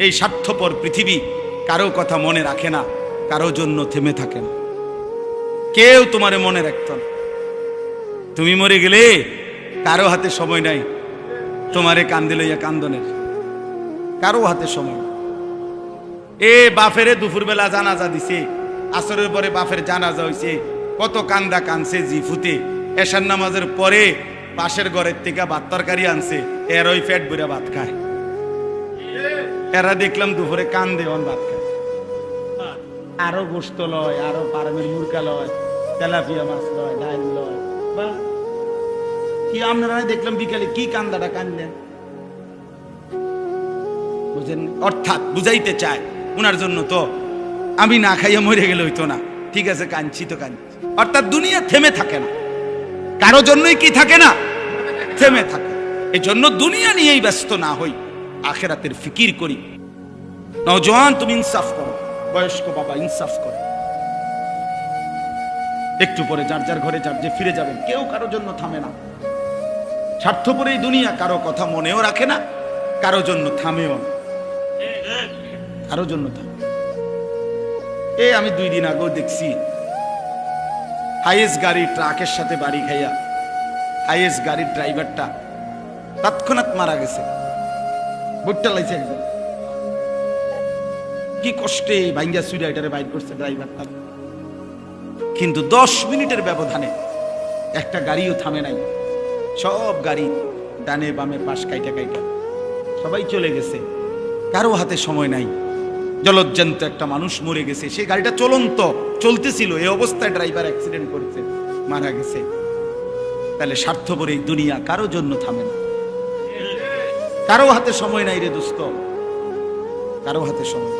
এই স্বার্থপর পৃথিবী কারো কথা মনে রাখে না, কারো জন্য থেমে থাকে না। কেউ তোমারে মনে রাখত না। তুমি মরে গেলে কারো হাতে সময় নাই তোমারে কান্দে লইয়া কান্দনের, কারো হাতে সময়। এ বাফেরে দুপুরবেলা জানাজা দিছে, আসরের পরে বাফের জানাজা হইছে, কত কান্দা কানছে জিফুতে। এশার নামাজের পরে পাশের ঘরের থেকে ভাত তরকারি আনছে, এর ওই পেট ভরে ভাত খায়। এরা দেখলাম দুপুরে কান্দে অন ভাত খায়। আরো গোস্ত লয়, আরো পারমের মুরগা লয়, তেলাপিয়া মাছ লয়, ডাল লয়। বা কি আপনারা দেখলাম বিকালে কি কান্দাটা কান্দেন, বুঝেন? অর্থাৎ বুঝাইতে চায় উনার জন্য তো আমি না খাইয়া মরে গেলে হইতো না, ঠিক আছে কাঁদছি তো কাঁদছি। অর্থাৎ দুনিয়া থেমে থাকে না, কারো জন্যই কি থাকে না, থেমে থাকে। এই জন্য দুনিয়া নিয়েই ব্যস্ত না হই, আখেরাতের ফিকির করি। নওজোয়ান তুমি ইনসাফ করো, বয়স্ক বাবা ইনসাফ করো। একটু পরে যার যার ঘরে যার যে ফিরে যাবেন, কেউ কারো জন্য থামে না। স্বার্থপর এই দুনিয়া কারো কথা মনেও রাখে না, কারো জন্য থামেও না, কারো জন্য থামে। এই আমি 2 দিন আগেও দেখছি হাইয়েস্ট গাড়ি ট্রাকের সাথে বাড়ি খাইয়া হাইয়েস্ট গাড়ির ড্রাইভারটা তৎক্ষণাৎ মারা গেছে। বুটটা লাইছে একদম, কি কষ্টে ভাঙ্গা সুইরা এটারে বাইর করছে ড্রাইভারটা। কিন্তু 10 মিনিটের ব্যবধানে একটা গাড়িও থামে নাই, সব গাড়ি ডানে বামে পাশ কাইটা কাইটা সবাই চলে গেছে, কারো হাতে সময় নাই। জলজ্জান্ত একটা মানুষ মরে গেছে, সেই গাড়িটা চলন্ত চলতেছিল, এই অবস্থায় ড্রাইভার অ্যাক্সিডেন্ট করেছে, মারা গেছে। তাহলে স্বার্থপর এই দুনিয়া কারো জন্য থামে না, কারো হাতে সময় নাই রে দোস্ত, কারো হাতে সময়।